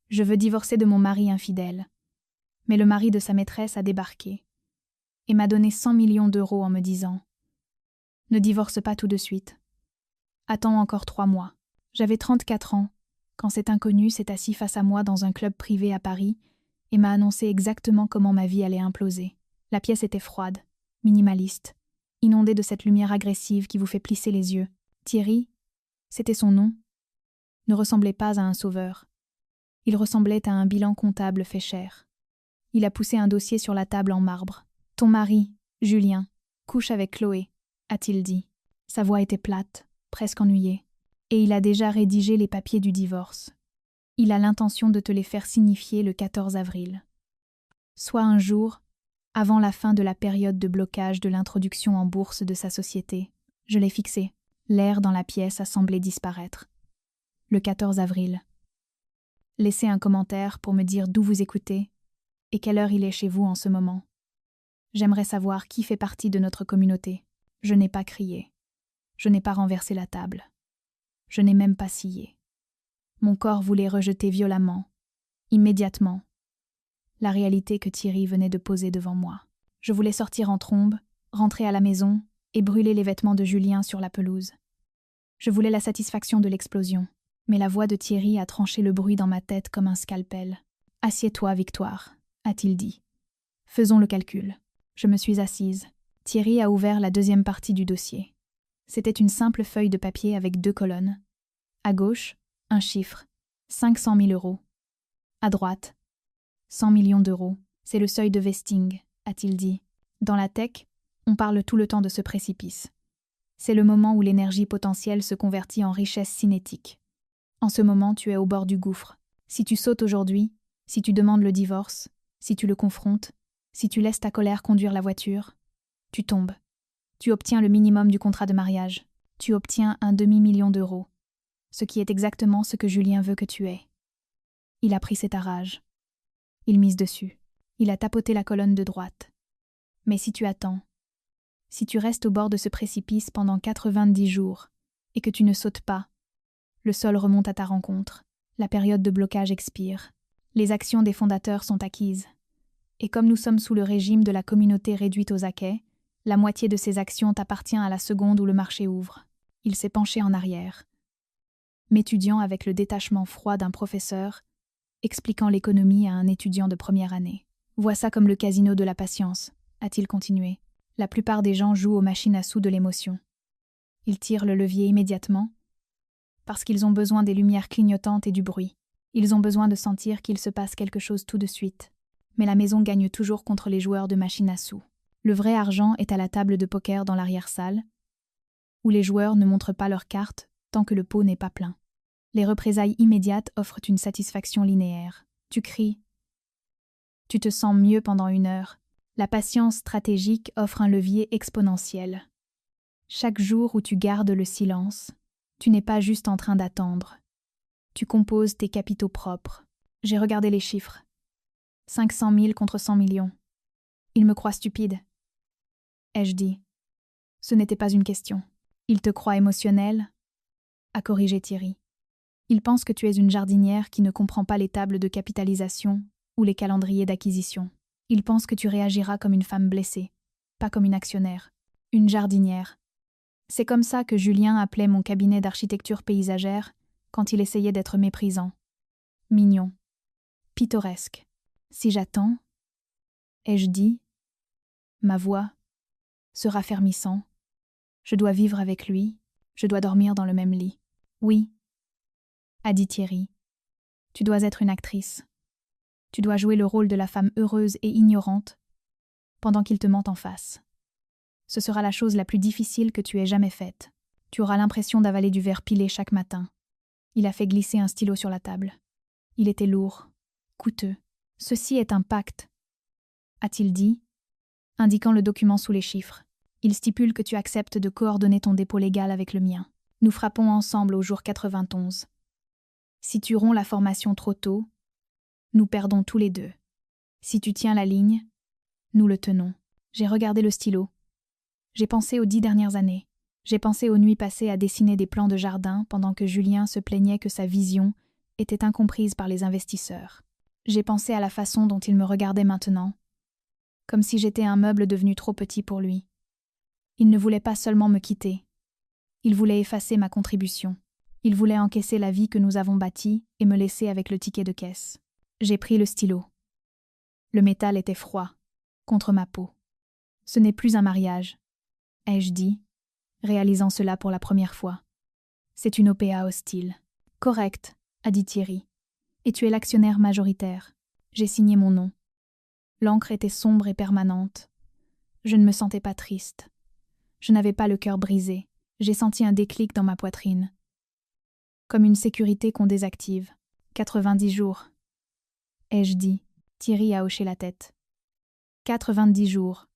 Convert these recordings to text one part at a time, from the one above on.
Je veux divorcer de mon mari infidèle. Mais le mari de sa maîtresse a débarqué et m'a donné 100 millions d'euros en me disant « Ne divorce pas tout de suite. Attends encore 3 mois. » J'avais 34 ans quand cet inconnu s'est assis face à moi dans un club privé à Paris et m'a annoncé exactement comment ma vie allait imploser. La pièce était froide, minimaliste, inondée de cette lumière agressive qui vous fait plisser les yeux. Thierry, c'était son nom, ne ressemblait pas à un sauveur. Il ressemblait à un bilan comptable fait cher. Il a poussé un dossier sur la table en marbre. « Ton mari, Julien, couche avec Chloé », a-t-il dit. Sa voix était plate, presque ennuyée. Et il a déjà rédigé les papiers du divorce. Il a l'intention de te les faire signifier le 14 avril. Soit un jour, avant la fin de la période de blocage de l'introduction en bourse de sa société. Je l'ai fixé. L'air dans la pièce a semblé disparaître. Le 14 avril. Laissez un commentaire pour me dire d'où vous écoutez et quelle heure il est chez vous en ce moment. J'aimerais savoir qui fait partie de notre communauté. Je n'ai pas crié. Je n'ai pas renversé la table. Je n'ai même pas scié. Mon corps voulait rejeter violemment, immédiatement, la réalité que Thierry venait de poser devant moi. Je voulais sortir en trombe, rentrer à la maison et brûler les vêtements de Julien sur la pelouse. Je voulais la satisfaction de l'explosion, mais la voix de Thierry a tranché le bruit dans ma tête comme un scalpel. « Assieds-toi, Victoire », a-t-il dit. « Faisons le calcul. » Je me suis assise. Thierry a ouvert la deuxième partie du dossier. C'était une simple feuille de papier avec 2 colonnes. À gauche, un chiffre, 500 000 euros. À droite, 100 millions d'euros. C'est le seuil de vesting, a-t-il dit. Dans la tech, on parle tout le temps de ce précipice. C'est le moment où l'énergie potentielle se convertit en richesse cinétique. En ce moment, tu es au bord du gouffre. Si tu sautes aujourd'hui, si tu demandes le divorce, si tu le confrontes, si tu laisses ta colère conduire la voiture, tu tombes. Tu obtiens le minimum du contrat de mariage. Tu obtiens un demi-million d'euros. Ce qui est exactement ce que Julien veut que tu aies. Il a pris cette rage. Il mise dessus. Il a tapoté la colonne de droite. Mais si tu attends, si tu restes au bord de ce précipice pendant 90 jours et que tu ne sautes pas, le sol remonte à ta rencontre. La période de blocage expire. Les actions des fondateurs sont acquises. Et comme nous sommes sous le régime de la communauté réduite aux acquets, la moitié de ces actions t'appartient à la seconde où le marché ouvre. Il s'est penché en arrière, m'étudiant avec le détachement froid d'un professeur, expliquant l'économie à un étudiant de première année. « Vois ça comme le casino de la patience », a-t-il continué. La plupart des gens jouent aux machines à sous de l'émotion. Ils tirent le levier immédiatement parce qu'ils ont besoin des lumières clignotantes et du bruit. Ils ont besoin de sentir qu'il se passe quelque chose tout de suite. Mais la maison gagne toujours contre les joueurs de machines à sous. Le vrai argent est à la table de poker dans l'arrière-salle, où les joueurs ne montrent pas leurs cartes tant que le pot n'est pas plein. Les représailles immédiates offrent une satisfaction linéaire. Tu cries. Tu te sens mieux pendant 1 heure. La patience stratégique offre un levier exponentiel. Chaque jour où tu gardes le silence, tu n'es pas juste en train d'attendre. Tu composes tes capitaux propres. J'ai regardé les chiffres. 500 000 contre 100 millions. Il me croit stupide. Ai-je dit. Ce n'était pas une question. Il te croit émotionnel, a corrigé Thierry. Il pense que tu es une jardinière qui ne comprend pas les tables de capitalisation ou les calendriers d'acquisition. Il pense que tu réagiras comme une femme blessée, pas comme une actionnaire. Une jardinière. C'est comme ça que Julien appelait mon cabinet d'architecture paysagère quand il essayait d'être méprisant. Mignon. Pittoresque. Si j'attends, ai-je dit, ma voix, se raffermissant, je dois vivre avec lui, je dois dormir dans le même lit. Oui, a dit Thierry, tu dois être une actrice. Tu dois jouer le rôle de la femme heureuse et ignorante pendant qu'il te ment en face. Ce sera la chose la plus difficile que tu aies jamais faite. Tu auras l'impression d'avaler du verre pilé chaque matin. Il a fait glisser un stylo sur la table. Il était lourd, coûteux. Ceci est un pacte, a-t-il dit, indiquant le document sous les chiffres. Il stipule que tu acceptes de coordonner ton dépôt légal avec le mien. Nous frappons ensemble au jour 91. Si tu romps la formation trop tôt, nous perdons tous les deux. Si tu tiens la ligne, nous le tenons. J'ai regardé le stylo. J'ai pensé aux 10 dernières années. J'ai pensé aux nuits passées à dessiner des plans de jardin pendant que Julien se plaignait que sa vision était incomprise par les investisseurs. J'ai pensé à la façon dont il me regardait maintenant, comme si j'étais un meuble devenu trop petit pour lui. Il ne voulait pas seulement me quitter. Il voulait effacer ma contribution. Il voulait encaisser la vie que nous avons bâtie et me laisser avec le ticket de caisse. J'ai pris le stylo. Le métal était froid, contre ma peau. Ce n'est plus un mariage, ai-je dit, réalisant cela pour la première fois. C'est une OPA hostile. Correct, a dit Thierry. Et tu es l'actionnaire majoritaire. J'ai signé mon nom. L'encre était sombre et permanente. Je ne me sentais pas triste. Je n'avais pas le cœur brisé. J'ai senti un déclic dans ma poitrine. Comme une sécurité qu'on désactive. 90 jours. Ai-je dit. Thierry a hoché la tête. 90 jours.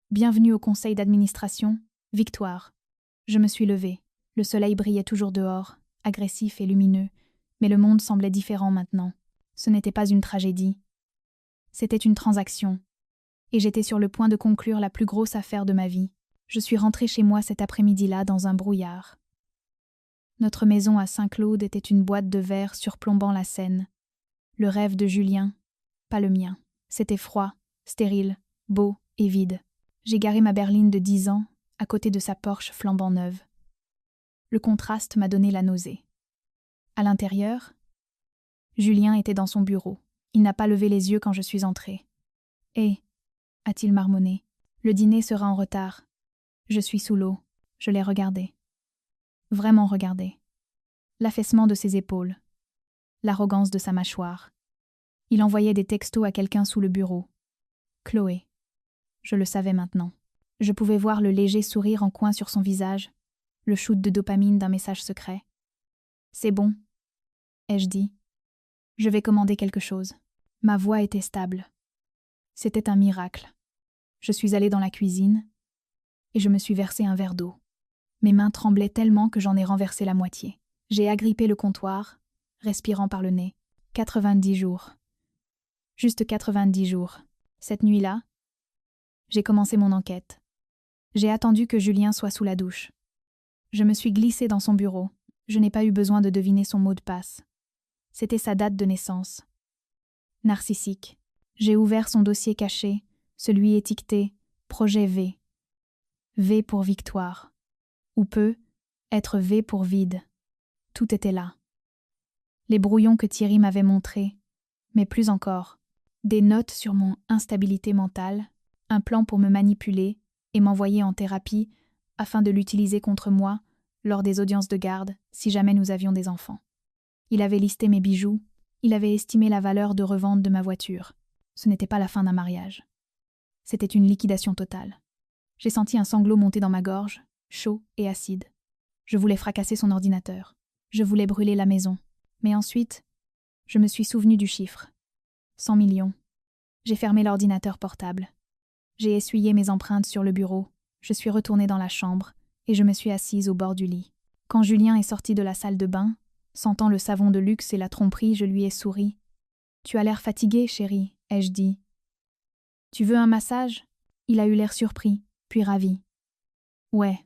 Bienvenue au conseil d'administration. Victoire. Je me suis levée. Le soleil brillait toujours dehors, agressif et lumineux, mais le monde semblait différent maintenant. Ce n'était pas une tragédie. C'était une transaction. Et j'étais sur le point de conclure la plus grosse affaire de ma vie. Je suis rentrée chez moi cet après-midi-là dans un brouillard. Notre maison à Saint-Claude était une boîte de verre surplombant la Seine. Le rêve de Julien, pas le mien. C'était froid, stérile, beau et vide. J'ai garé ma berline de 10 ans à côté de sa Porsche flambant neuve. Le contraste m'a donné la nausée. À l'intérieur, Julien était dans son bureau. Il n'a pas levé les yeux quand je suis entrée. « Hé !» a-t-il marmonné. « Le dîner sera en retard. » Je suis sous l'eau. Je l'ai regardé. Vraiment regardé. L'affaissement de ses épaules. L'arrogance de sa mâchoire. Il envoyait des textos à quelqu'un sous le bureau. Chloé. Je le savais maintenant. Je pouvais voir le léger sourire en coin sur son visage, le shoot de dopamine d'un message secret. « C'est bon, » ai-je dit. « Je vais commander quelque chose. » Ma voix était stable. C'était un miracle. Je suis allée dans la cuisine et je me suis versé un verre d'eau. Mes mains tremblaient tellement que j'en ai renversé la moitié. J'ai agrippé le comptoir, respirant par le nez. 90 jours. Juste 90 jours. Cette nuit-là, j'ai commencé mon enquête. J'ai attendu que Julien soit sous la douche. Je me suis glissée dans son bureau. Je n'ai pas eu besoin de deviner son mot de passe. C'était sa date de naissance. Narcissique. J'ai ouvert son dossier caché, celui étiqueté « Projet V ». V pour victoire. Ou peut être V pour vide. Tout était là. Les brouillons que Thierry m'avait montrés, mais plus encore. Des notes sur mon instabilité mentale, un plan pour me manipuler et m'envoyer en thérapie afin de l'utiliser contre moi lors des audiences de garde si jamais nous avions des enfants. Il avait listé mes bijoux, il avait estimé la valeur de revente de ma voiture. Ce n'était pas la fin d'un mariage. C'était une liquidation totale. J'ai senti un sanglot monter dans ma gorge, chaud et acide. Je voulais fracasser son ordinateur. Je voulais brûler la maison. Mais ensuite, je me suis souvenu du chiffre. 100 millions. J'ai fermé l'ordinateur portable. J'ai essuyé mes empreintes sur le bureau. Je suis retournée dans la chambre et je me suis assise au bord du lit. Quand Julien est sorti de la salle de bain, sentant le savon de luxe et la tromperie, je lui ai souri. « Tu as l'air fatiguée, chérie, » ai-je dit. « Tu veux un massage ?» Il a eu l'air surpris, puis ravi. « Ouais,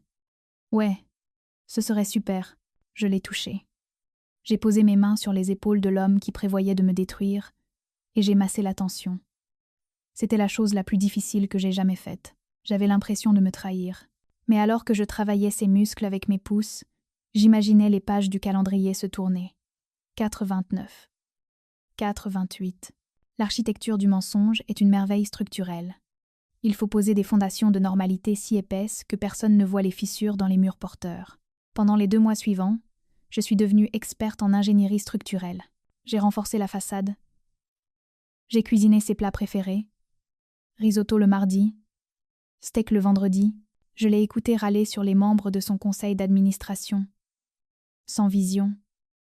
ce serait super. » Je l'ai touché. J'ai posé mes mains sur les épaules de l'homme qui prévoyait de me détruire et j'ai massé la tension. C'était la chose la plus difficile que j'ai jamais faite. J'avais l'impression de me trahir. Mais alors que je travaillais ses muscles avec mes pouces, j'imaginais les pages du calendrier se tourner. 4,29. 4,28. L'architecture du mensonge est une merveille structurelle. Il faut poser des fondations de normalité si épaisses que personne ne voit les fissures dans les murs porteurs. Pendant les 2 mois suivants, je suis devenue experte en ingénierie structurelle. J'ai renforcé la façade. J'ai cuisiné ses plats préférés. Risotto le mardi, steak le vendredi. Je l'ai écouté râler sur les membres de son conseil d'administration. Sans vision,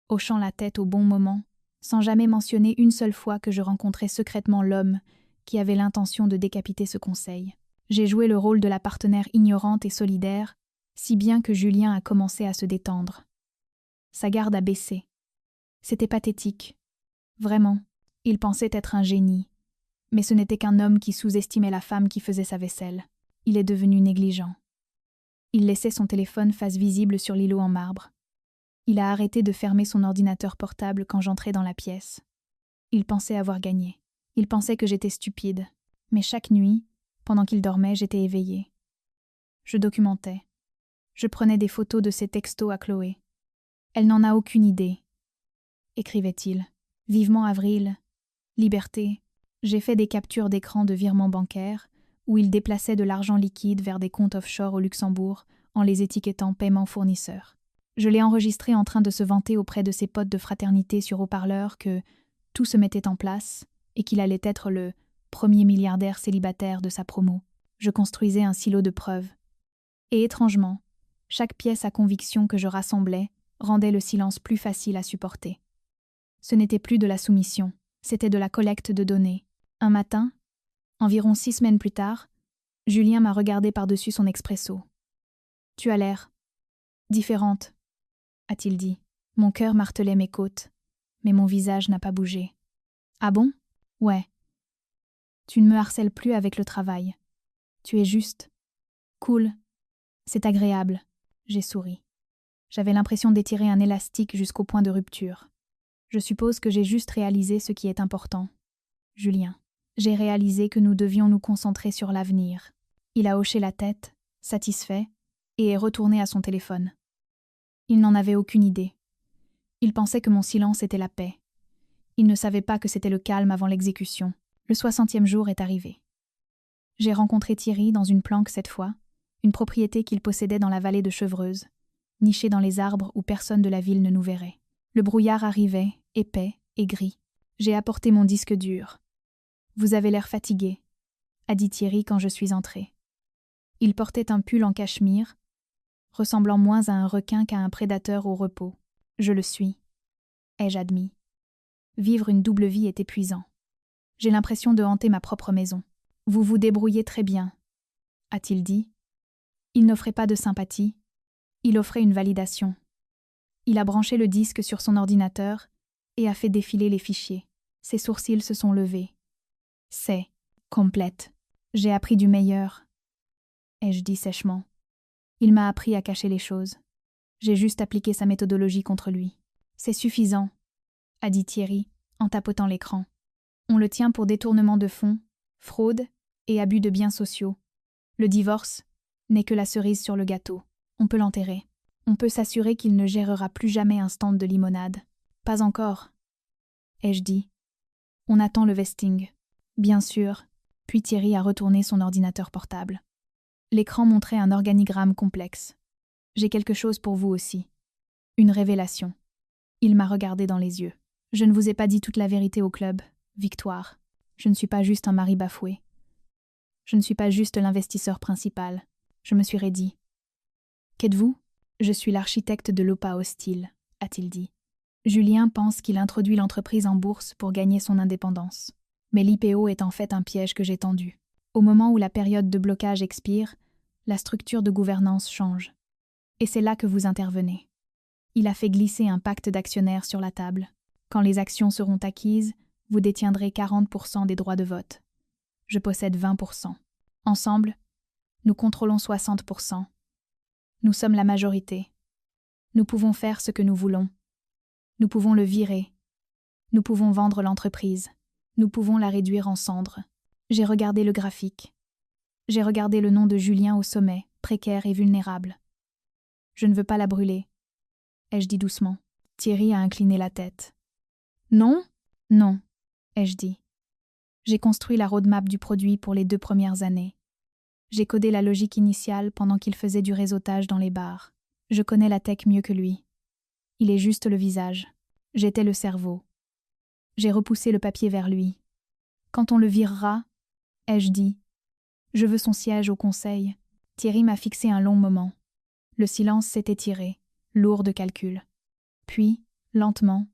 hochant la tête au bon moment, sans jamais mentionner une seule fois que je rencontrais secrètement l'homme qui avait l'intention de décapiter ce conseil. J'ai joué le rôle de la partenaire ignorante et solidaire, si bien que Julien a commencé à se détendre. Sa garde a baissé. C'était pathétique. Vraiment, il pensait être un génie. Mais ce n'était qu'un homme qui sous-estimait la femme qui faisait sa vaisselle. Il est devenu négligent. Il laissait son téléphone face visible sur l'îlot en marbre. Il a arrêté de fermer son ordinateur portable quand j'entrais dans la pièce. Il pensait avoir gagné. Il pensait que j'étais stupide. Mais chaque nuit, pendant qu'il dormait, j'étais éveillée. Je documentais. Je prenais des photos de ses textos à Chloé. Elle n'en a aucune idée. Écrivait-il. Vivement avril. Liberté. J'ai fait des captures d'écran de virements bancaires où il déplaçait de l'argent liquide vers des comptes offshore au Luxembourg en les étiquetant paiement fournisseur. Je l'ai enregistré en train de se vanter auprès de ses potes de fraternité sur haut-parleur que tout se mettait en place et qu'il allait être le premier milliardaire célibataire de sa promo. Je construisais un silo de preuves. Et étrangement, chaque pièce à conviction que je rassemblais rendait le silence plus facile à supporter. Ce n'était plus de la soumission, c'était de la collecte de données. Un matin, environ 6 semaines plus tard, Julien m'a regardé par-dessus son expresso. « Tu as l'air différente », a-t-il dit. Mon cœur martelait mes côtes, mais mon visage n'a pas bougé. « Ah bon ? Ouais. Tu ne me harcèles plus avec le travail. Tu es juste. Cool. C'est agréable. » J'ai souri. J'avais l'impression d'étirer un élastique jusqu'au point de rupture. Je suppose que j'ai juste réalisé ce qui est important. Julien. J'ai réalisé que nous devions nous concentrer sur l'avenir. Il a hoché la tête, satisfait, et est retourné à son téléphone. Il n'en avait aucune idée. Il pensait que mon silence était la paix. Il ne savait pas que c'était le calme avant l'exécution. Le 60e jour est arrivé. J'ai rencontré Thierry dans une planque cette fois, une propriété qu'il possédait dans la vallée de Chevreuse, nichée dans les arbres où personne de la ville ne nous verrait. Le brouillard arrivait, épais et gris. J'ai apporté mon disque dur. « Vous avez l'air fatigué », a dit Thierry quand je suis entrée. Il portait un pull en cachemire, ressemblant moins à un requin qu'à un prédateur au repos. Je le suis, ai-je admis. Vivre une double vie est épuisant. J'ai l'impression de hanter ma propre maison. Vous vous débrouillez très bien, a-t-il dit. Il n'offrait pas de sympathie, il offrait une validation. Il a branché le disque sur son ordinateur et a fait défiler les fichiers. Ses sourcils se sont levés. C'est complète. J'ai appris du meilleur, ai-je dit sèchement. Il m'a appris à cacher les choses. J'ai juste appliqué sa méthodologie contre lui. C'est suffisant, a dit Thierry, en tapotant l'écran. On le tient pour détournement de fonds, fraude et abus de biens sociaux. Le divorce n'est que la cerise sur le gâteau. On peut l'enterrer. On peut s'assurer qu'il ne gérera plus jamais un stand de limonade. Pas encore, ai-je dit. On attend le vesting. Bien sûr. Puis Thierry a retourné son ordinateur portable. L'écran montrait un organigramme complexe. J'ai quelque chose pour vous aussi. Une révélation. Il m'a regardé dans les yeux. Je ne vous ai pas dit toute la vérité au club, Victoire. Je ne suis pas juste un mari bafoué. Je ne suis pas juste l'investisseur principal. Je me suis raidi. Qu'êtes-vous ? Je suis l'architecte de l'OPA hostile, a-t-il dit. Julien pense qu'il introduit l'entreprise en bourse pour gagner son indépendance. Mais l'IPO est en fait un piège que j'ai tendu. Au moment où la période de blocage expire, la structure de gouvernance change. Et c'est là que vous intervenez. Il a fait glisser un pacte d'actionnaires sur la table. Quand les actions seront acquises, vous détiendrez 40% des droits de vote. Je possède 20%. Ensemble, nous contrôlons 60%. Nous sommes la majorité. Nous pouvons faire ce que nous voulons. Nous pouvons le virer. Nous pouvons vendre l'entreprise. Nous pouvons la réduire en cendres. J'ai regardé le graphique. J'ai regardé le nom de Julien au sommet, précaire et vulnérable. Je ne veux pas la brûler, ai-je dit doucement. Thierry a incliné la tête. Non ? Non, ai-je dit. J'ai construit la roadmap du produit pour les 2 premières années. J'ai codé la logique initiale pendant qu'il faisait du réseautage dans les bars. Je connais la tech mieux que lui. Il est juste le visage. J'étais le cerveau. J'ai repoussé le papier vers lui. Quand on le virera, ai-je dit. Je veux son siège au conseil. Thierry m'a fixé un long moment. Le silence s'est étiré, lourd de calculs. Puis, lentement,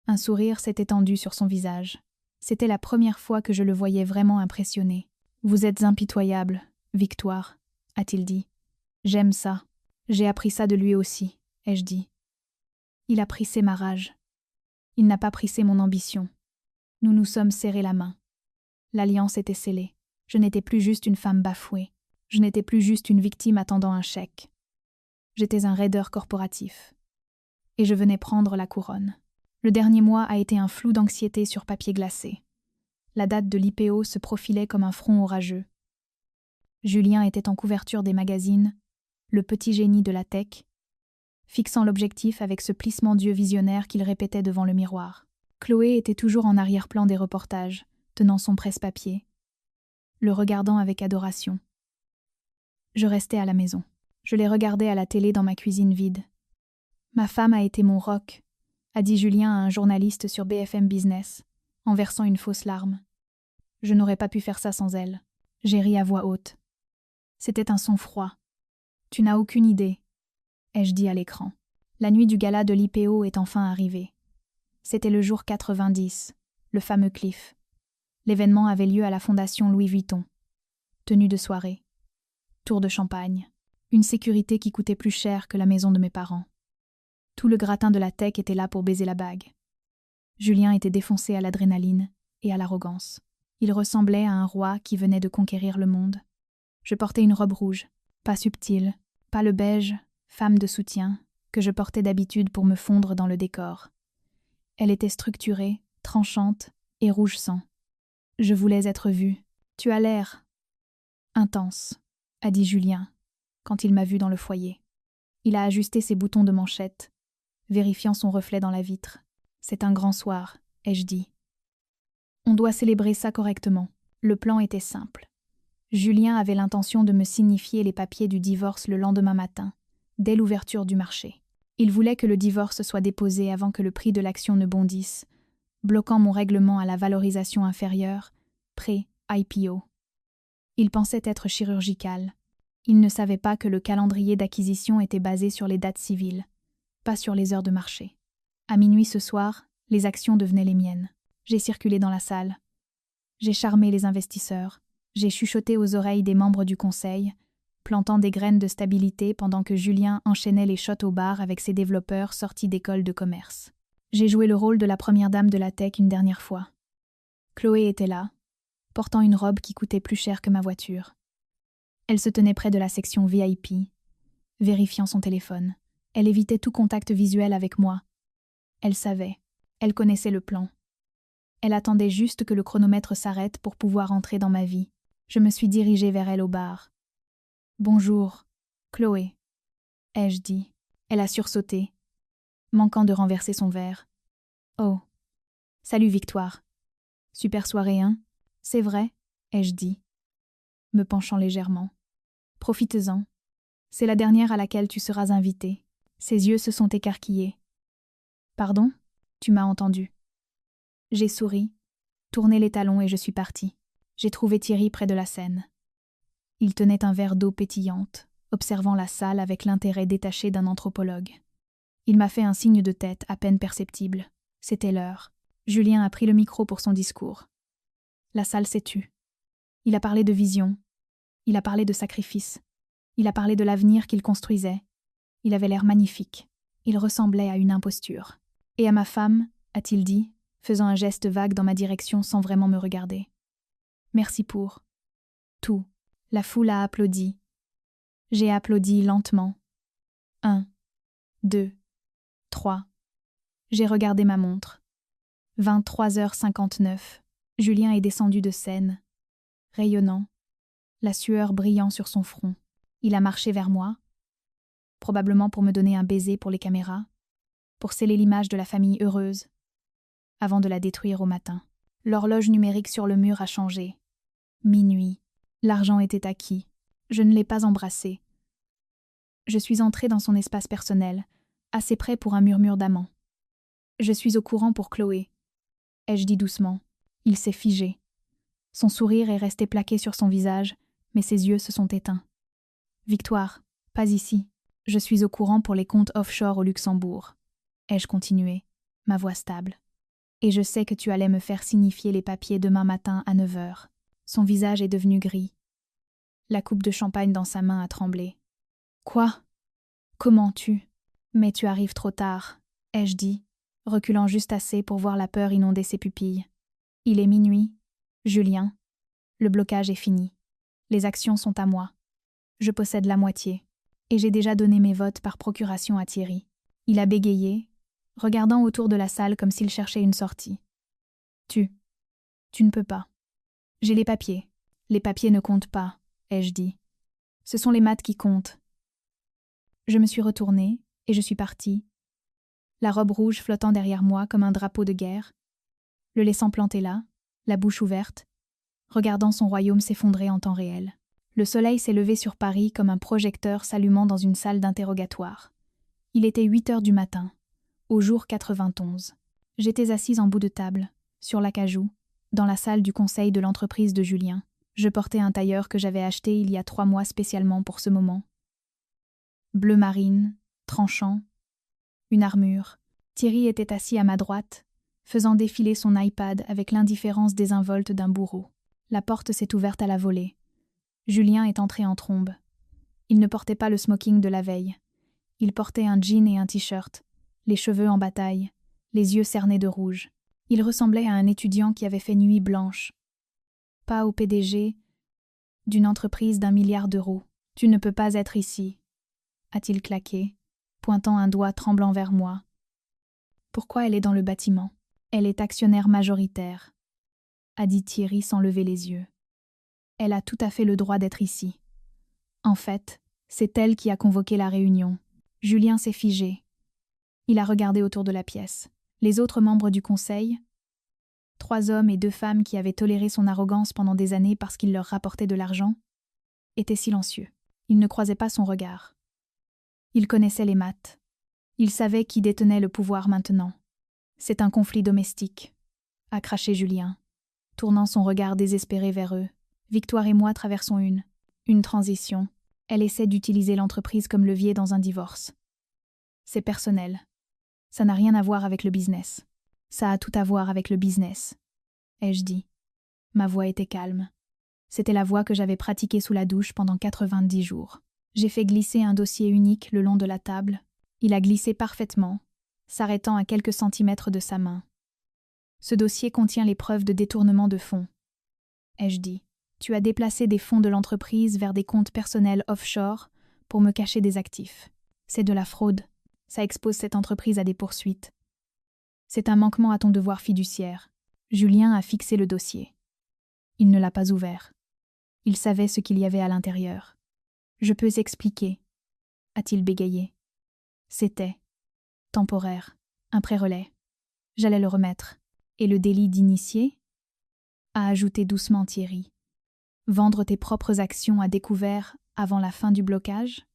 un sourire s'est étendu sur son visage. C'était la première fois que je le voyais vraiment impressionné. « Vous êtes impitoyable, Victoire, » a-t-il dit. « J'aime ça. J'ai appris ça de lui aussi, » ai-je dit. Il a prissé ma rage. Il n'a pas prissé mon ambition. Nous nous sommes serrés la main. L'alliance était scellée. Je n'étais plus juste une femme bafouée. Je n'étais plus juste une victime attendant un chèque. J'étais un raideur corporatif. et je venais prendre la couronne. Le dernier mois a été un flou d'anxiété sur papier glacé. La date de l'IPO se profilait comme un front orageux. Julien était en couverture des magazines, le petit génie de la tech, fixant l'objectif avec ce plissement d'yeux visionnaire qu'il répétait devant le miroir. Chloé était toujours en arrière-plan des reportages, tenant son presse-papier, le regardant avec adoration. Je restais à la maison. Je les regardais à la télé dans ma cuisine vide. Ma femme a été mon roc, a dit Julien à un journaliste sur BFM Business, en versant une fausse larme. Je n'aurais pas pu faire ça sans elle. J'ai ri à voix haute. C'était un son froid. Tu n'as aucune idée, ai-je dit à l'écran. La nuit du gala de l'IPO est enfin arrivée. C'était le jour 90, le fameux Cliff. L'événement avait lieu à la Fondation Louis Vuitton. Tenue de soirée. Tour de champagne. Une sécurité qui coûtait plus cher que la maison de mes parents. Tout le gratin de la tech était là pour baiser la bague. Julien était défoncé à l'adrénaline et à l'arrogance. Il ressemblait à un roi qui venait de conquérir le monde. Je portais une robe rouge, pas subtile, pas le beige, femme de soutien, que je portais d'habitude pour me fondre dans le décor. Elle était structurée, tranchante et rouge sang. Je voulais être vue. Tu as l'air intense, a dit Julien, quand il m'a vue dans le foyer. Il a ajusté ses boutons de manchette, vérifiant son reflet dans la vitre. C'est un grand soir, ai-je dit. On doit célébrer ça correctement. Le plan était simple. Julien avait l'intention de me signifier les papiers du divorce le lendemain matin, dès l'ouverture du marché. Il voulait que le divorce soit déposé avant que le prix de l'action ne bondisse, bloquant mon règlement à la valorisation inférieure, pré-IPO. Il pensait être chirurgical. Il ne savait pas que le calendrier d'acquisition était basé sur les dates civiles, pas sur les heures de marché. À minuit ce soir, les actions devenaient les miennes. J'ai circulé dans la salle. J'ai charmé les investisseurs. J'ai chuchoté aux oreilles des membres du conseil, plantant des graines de stabilité pendant que Julien enchaînait les shots au bar avec ses développeurs sortis d'école de commerce. J'ai joué le rôle de la première dame de la tech une dernière fois. Chloé était là, portant une robe qui coûtait plus cher que ma voiture. Elle se tenait près de la section VIP, vérifiant son téléphone. Elle évitait tout contact visuel avec moi. Elle savait, elle connaissait le plan. Elle attendait juste que le chronomètre s'arrête pour pouvoir entrer dans ma vie. Je me suis dirigée vers elle au bar. « Bonjour, Chloé », ai-je dit. Elle a sursauté, manquant de renverser son verre. « Oh, salut Victoire. Super soirée, hein? C'est vrai ?» ai-je dit, me penchant légèrement. « Profites-en. C'est la dernière à laquelle tu seras invitée. » Ses yeux se sont écarquillés. « Pardon? Tu m'as entendu. » J'ai souri, tourné les talons et je suis partie. J'ai trouvé Thierry près de la scène. Il tenait un verre d'eau pétillante, observant la salle avec l'intérêt détaché d'un anthropologue. Il m'a fait un signe de tête à peine perceptible. C'était l'heure. Julien a pris le micro pour son discours. La salle s'est tue. Il a parlé de vision. Il a parlé de sacrifice. Il a parlé de l'avenir qu'il construisait. Il avait l'air magnifique. Il ressemblait à une imposture. Et à ma femme, a-t-il dit, faisant un geste vague dans ma direction sans vraiment me regarder. Merci pour tout. La foule a applaudi. J'ai applaudi lentement. 1, 2, 3. J'ai regardé ma montre. 23h59. Julien est descendu de scène, rayonnant, la sueur brillant sur son front. Il a marché vers moi, probablement pour me donner un baiser pour les caméras, pour sceller l'image de la famille heureuse, avant de la détruire au matin. L'horloge numérique sur le mur a changé. Minuit. L'argent était acquis. Je ne l'ai pas embrassé. Je suis entrée dans son espace personnel, assez près pour un murmure d'amant. Je suis au courant pour Chloé, ai-je dit doucement. Il s'est figé. Son sourire est resté plaqué sur son visage, mais ses yeux se sont éteints. Victoire, pas ici. Je suis au courant pour les comptes offshore au Luxembourg, ai-je continué, ma voix stable. Et je sais que tu allais me faire signifier les papiers demain matin à 9h. Son visage est devenu gris. La coupe de champagne dans sa main a tremblé. Quoi? Comment tu? Mais tu arrives trop tard, ai-je dit, reculant juste assez pour voir la peur inonder ses pupilles. Il est minuit. Julien. Le blocage est fini. Les actions sont à moi. Je possède la moitié. Et j'ai déjà donné mes votes par procuration à Thierry. Il a bégayé, regardant autour de la salle comme s'il cherchait une sortie. Tu ne peux pas. J'ai les papiers. Les papiers ne comptent pas, ai-je dit. Ce sont les maths qui comptent. Je me suis retournée et je suis partie, la robe rouge flottant derrière moi comme un drapeau de guerre, le laissant planté là, la bouche ouverte, regardant son royaume s'effondrer en temps réel. Le soleil s'est levé sur Paris comme un projecteur s'allumant dans une salle d'interrogatoire. Il était 8 heures du matin, au jour 91. J'étais assise en bout de table, sur l'acajou, dans la salle du conseil de l'entreprise de Julien. Je portais un tailleur que j'avais acheté il y a 3 mois spécialement pour ce moment. Bleu marine, tranchant, une armure. Thierry était assis à ma droite, faisant défiler son iPad avec l'indifférence désinvolte d'un bourreau. La porte s'est ouverte à la volée. Julien est entré en trombe. Il ne portait pas le smoking de la veille. Il portait un jean et un t-shirt, les cheveux en bataille, les yeux cernés de rouge. Il ressemblait à un étudiant qui avait fait nuit blanche. Pas au PDG d'une entreprise d'1 milliard d'euros. « Tu ne peux pas être ici », a-t-il claqué, pointant un doigt tremblant vers moi. « Pourquoi elle est dans le bâtiment ? Elle est actionnaire majoritaire », a dit Thierry sans lever les yeux. « Elle a tout à fait le droit d'être ici. En fait, c'est elle qui a convoqué la réunion. » Julien s'est figé. Il a regardé autour de la pièce. Les autres membres du conseil, 3 hommes et 2 femmes qui avaient toléré son arrogance pendant des années parce qu'il leur rapportait de l'argent, étaient silencieux. Ils ne croisaient pas son regard. Il connaissait les maths. Il savait qui détenait le pouvoir maintenant. « C'est un conflit domestique », a craché Julien, tournant son regard désespéré vers eux. Victoire et moi traversons une transition. Elle essaie d'utiliser l'entreprise comme levier dans un divorce. C'est personnel. Ça n'a rien à voir avec le business. Ça a tout à voir avec le business, ai-je dit. Ma voix était calme. C'était la voix que j'avais pratiquée sous la douche pendant 90 jours. J'ai fait glisser un dossier unique le long de la table. Il a glissé parfaitement, s'arrêtant à quelques centimètres de sa main. Ce dossier contient les preuves de détournement de fonds, ai-je dit. Tu as déplacé des fonds de l'entreprise vers des comptes personnels offshore pour me cacher des actifs. C'est de la fraude. Ça expose cette entreprise à des poursuites. C'est un manquement à ton devoir fiduciaire. Julien a fixé le dossier. Il ne l'a pas ouvert. Il savait ce qu'il y avait à l'intérieur. Je peux expliquer, a-t-il bégayé. C'était temporaire, un pré-relais. J'allais le remettre. Et le délit d'initié ? A ajouté doucement Thierry. Vendre tes propres actions à découvert avant la fin du blocage ?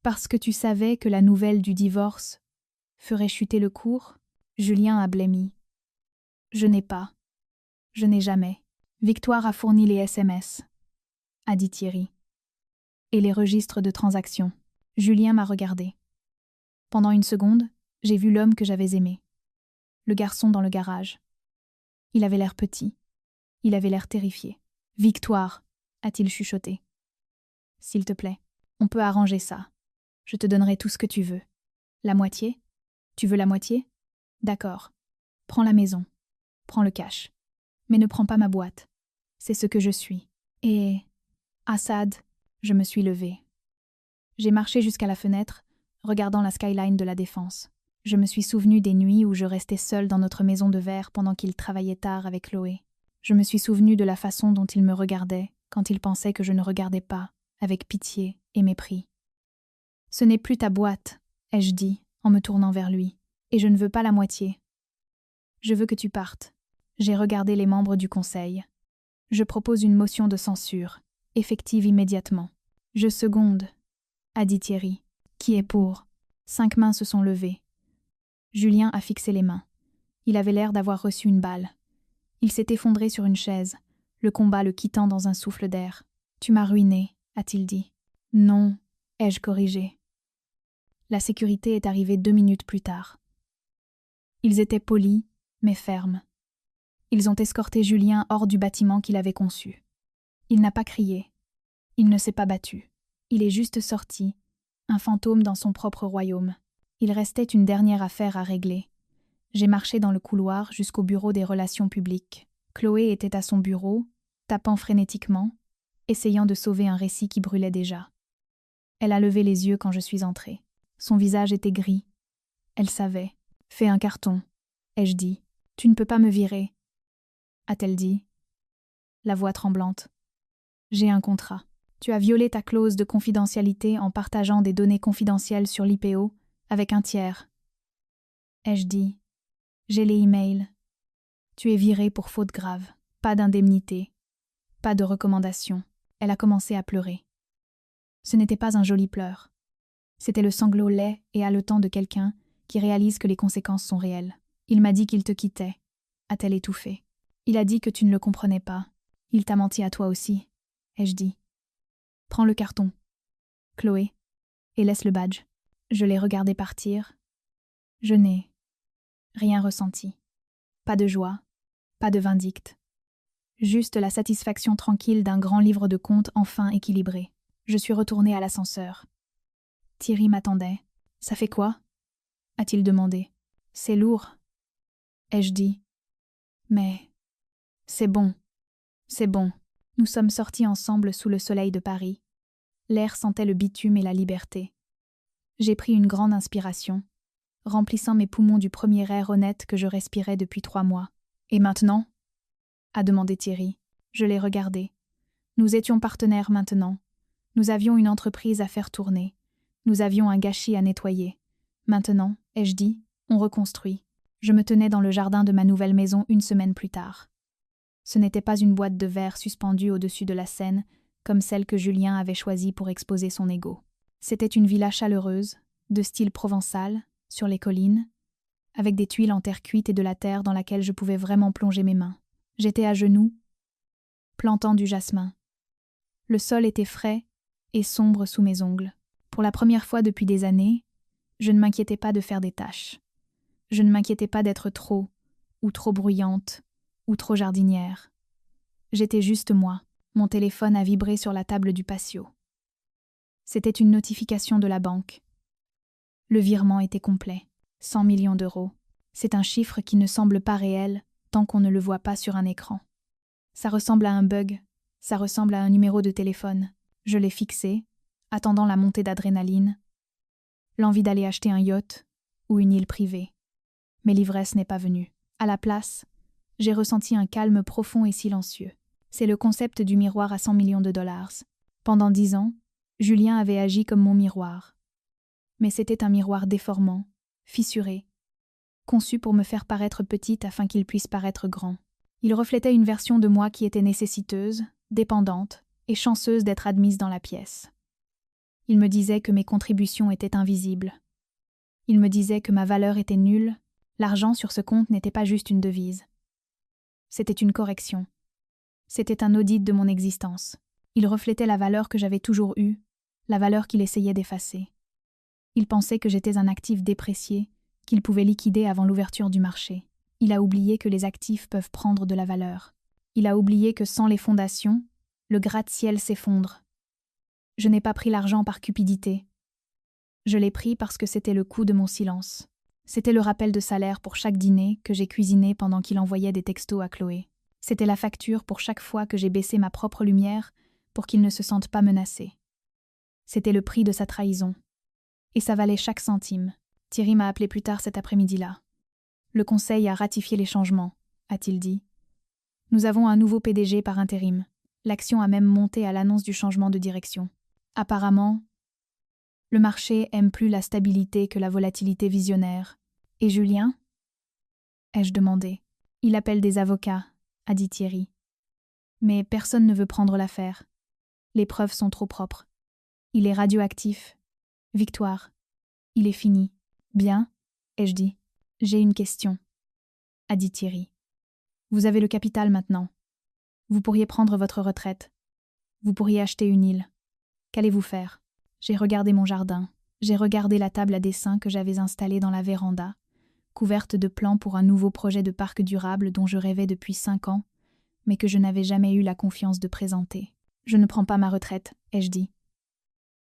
Parce que tu savais que la nouvelle du divorce ferait chuter le cours ? Julien a blêmi. Je n'ai jamais. Victoire a fourni les SMS, a dit Thierry. Et les registres de transactions. Julien m'a regardé. Pendant une seconde, j'ai vu l'homme que j'avais aimé. Le garçon dans le garage. Il avait l'air petit. Il avait l'air terrifié. Victoire, a-t-il chuchoté. S'il te plaît, on peut arranger ça. Je te donnerai tout ce que tu veux. La moitié ? Tu veux la moitié ? D'accord. Prends la maison. Prends le cash. Mais ne prends pas ma boîte. C'est ce que je suis. Et... Assad, je me suis levée. J'ai marché jusqu'à la fenêtre, regardant la skyline de la Défense. Je me suis souvenu des nuits où je restais seule dans notre maison de verre pendant qu'il travaillait tard avec Chloé. Je me suis souvenu de la façon dont il me regardait quand il pensait que je ne regardais pas, avec pitié et mépris. « Ce n'est plus ta boîte, ai-je dit, en me tournant vers lui, et je ne veux pas la moitié. Je veux que tu partes. » J'ai regardé les membres du conseil. « Je propose une motion de censure, effective immédiatement. »« Je seconde, » a dit Thierry. « Qui est pour ?» 5 mains se sont levées. Julien a fixé les mains. Il avait l'air d'avoir reçu une balle. Il s'est effondré sur une chaise, le combat le quittant dans un souffle d'air. « Tu m'as ruiné, » a-t-il dit. « Non, » ai-je corrigé. La sécurité est arrivée 2 minutes plus tard. Ils étaient polis, mais fermes. Ils ont escorté Julien hors du bâtiment qu'il avait conçu. Il n'a pas crié. Il ne s'est pas battu. Il est juste sorti, un fantôme dans son propre royaume. Il restait une dernière affaire à régler. J'ai marché dans le couloir jusqu'au bureau des relations publiques. Chloé était à son bureau, tapant frénétiquement, essayant de sauver un récit qui brûlait déjà. Elle a levé les yeux quand je suis entrée. Son visage était gris. Elle savait. Fais un carton, ai-je dit. Tu ne peux pas me virer, a-t-elle dit, la voix tremblante. J'ai un contrat. Tu as violé ta clause de confidentialité en partageant des données confidentielles sur l'IPO avec un tiers. Ai-je dit. J'ai les emails. Tu es viré pour faute grave. Pas d'indemnité. Pas de recommandation. Elle a commencé à pleurer. Ce n'était pas un joli pleur. C'était le sanglot laid et haletant de quelqu'un qui réalise que les conséquences sont réelles. Il m'a dit qu'il te quittait, a-t-elle étouffé. Il a dit que tu ne le comprenais pas. Il t'a menti à toi aussi, ai-je dit. Prends le carton, Chloé, et laisse le badge. Je l'ai regardé partir. Je n'ai rien ressenti. Pas de joie, pas de vindicte. Juste la satisfaction tranquille d'un grand livre de comptes enfin équilibré. Je suis retournée à l'ascenseur. Thierry m'attendait. Ça fait quoi? A-t-il demandé. C'est lourd, ai-je dit. Mais c'est bon, c'est bon. Nous sommes sortis ensemble sous le soleil de Paris. L'air sentait le bitume et la liberté. J'ai pris une grande inspiration, remplissant mes poumons du premier air honnête que je respirais depuis 3 mois. Et maintenant? A demandé Thierry. Je l'ai regardé. Nous étions partenaires maintenant. Nous avions une entreprise à faire tourner. Nous avions un gâchis à nettoyer. Maintenant, ai-je dit, on reconstruit. Je me tenais dans le jardin de ma nouvelle maison 1 semaine plus tard. Ce n'était pas une boîte de verre suspendue au-dessus de la Seine, comme celle que Julien avait choisie pour exposer son ego. C'était une villa chaleureuse, de style provençal, sur les collines, avec des tuiles en terre cuite et de la terre dans laquelle je pouvais vraiment plonger mes mains. J'étais à genoux, plantant du jasmin. Le sol était frais et sombre sous mes ongles. Pour la première fois depuis des années, je ne m'inquiétais pas de faire des tâches. Je ne m'inquiétais pas d'être trop, ou trop bruyante, ou trop jardinière. J'étais juste moi. Mon téléphone a vibré sur la table du patio. C'était une notification de la banque. Le virement était complet. 100 millions d'euros. C'est un chiffre qui ne semble pas réel tant qu'on ne le voit pas sur un écran. Ça ressemble à un bug. Ça ressemble à un numéro de téléphone. Je l'ai fixé, attendant la montée d'adrénaline, l'envie d'aller acheter un yacht ou une île privée. Mais l'ivresse n'est pas venue. À la place, j'ai ressenti un calme profond et silencieux. C'est le concept du miroir à 100 millions de dollars. Pendant 10 ans, Julien avait agi comme mon miroir. Mais c'était un miroir déformant, fissuré, conçu pour me faire paraître petite afin qu'il puisse paraître grand. Il reflétait une version de moi qui était nécessiteuse, dépendante et chanceuse d'être admise dans la pièce. Il me disait que mes contributions étaient invisibles. Il me disait que ma valeur était nulle, l'argent sur ce compte n'était pas juste une devise. C'était une correction. C'était un audit de mon existence. Il reflétait la valeur que j'avais toujours eue, la valeur qu'il essayait d'effacer. Il pensait que j'étais un actif déprécié, qu'il pouvait liquider avant l'ouverture du marché. Il a oublié que les actifs peuvent prendre de la valeur. Il a oublié que sans les fondations, le gratte-ciel s'effondre. Je n'ai pas pris l'argent par cupidité. Je l'ai pris parce que c'était le coût de mon silence. C'était le rappel de salaire pour chaque dîner que j'ai cuisiné pendant qu'il envoyait des textos à Chloé. C'était la facture pour chaque fois que j'ai baissé ma propre lumière pour qu'il ne se sente pas menacé. C'était le prix de sa trahison. Et ça valait chaque centime. Thierry m'a appelé plus tard cet après-midi-là. Le conseil a ratifié les changements, a-t-il dit. Nous avons un nouveau PDG par intérim. L'action a même monté à l'annonce du changement de direction. Apparemment, le marché aime plus la stabilité que la volatilité visionnaire. Et Julien? Ai-je demandé. Il appelle des avocats, a dit Thierry. Mais personne ne veut prendre l'affaire. Les preuves sont trop propres. Il est radioactif. Victoire. Il est fini. Bien, ai-je dit. J'ai une question, a dit Thierry. Vous avez le capital maintenant. Vous pourriez prendre votre retraite. Vous pourriez acheter une île. Qu'allez-vous faire? J'ai regardé mon jardin. J'ai regardé la table à dessin que j'avais installée dans la véranda, couverte de plans pour un nouveau projet de parc durable dont je rêvais depuis 5 ans, mais que je n'avais jamais eu la confiance de présenter. Je ne prends pas ma retraite, ai-je dit.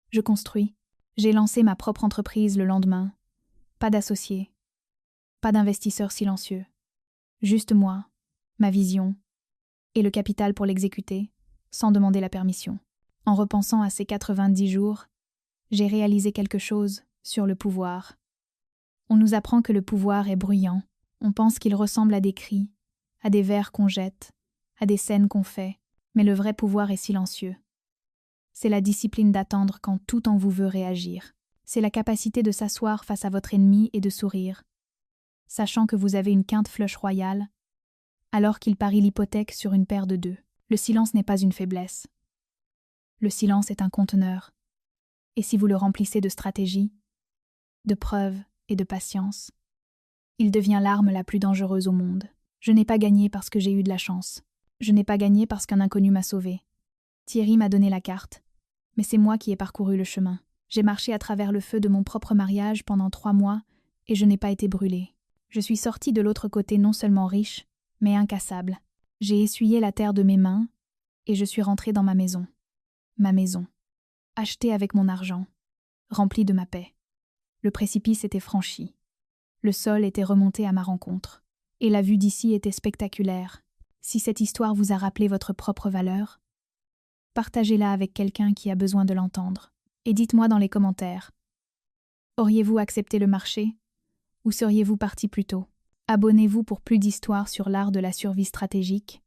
Je construis. J'ai lancé ma propre entreprise le lendemain. Pas d'associés. Pas d'investisseurs silencieux. Juste moi, ma vision, et le capital pour l'exécuter, sans demander la permission. En repensant à ces 90 jours, j'ai réalisé quelque chose sur le pouvoir. On nous apprend que le pouvoir est bruyant. On pense qu'il ressemble à des cris, à des vers qu'on jette, à des scènes qu'on fait, mais le vrai pouvoir est silencieux. C'est la discipline d'attendre quand tout en vous veut réagir. C'est la capacité de s'asseoir face à votre ennemi et de sourire, sachant que vous avez une quinte flush royale, alors qu'il parie l'hypothèque sur une paire de 2. Le silence n'est pas une faiblesse. Le silence est un conteneur. Et si vous le remplissez de stratégie, de preuves et de patience, il devient l'arme la plus dangereuse au monde. Je n'ai pas gagné parce que j'ai eu de la chance. Je n'ai pas gagné parce qu'un inconnu m'a sauvé. Thierry m'a donné la carte, mais c'est moi qui ai parcouru le chemin. J'ai marché à travers le feu de mon propre mariage pendant 3 mois et je n'ai pas été brûlée. Je suis sortie de l'autre côté non seulement riche, mais incassable. J'ai essuyé la terre de mes mains et je suis rentrée dans ma maison. Ma maison, achetée avec mon argent, remplie de ma paix. Le précipice était franchi. Le sol était remonté à ma rencontre. Et la vue d'ici était spectaculaire. Si cette histoire vous a rappelé votre propre valeur, partagez-la avec quelqu'un qui a besoin de l'entendre. Et dites-moi dans les commentaires. Auriez-vous accepté le marché? Ou seriez-vous parti plus tôt? Abonnez-vous pour plus d'histoires sur l'art de la survie stratégique.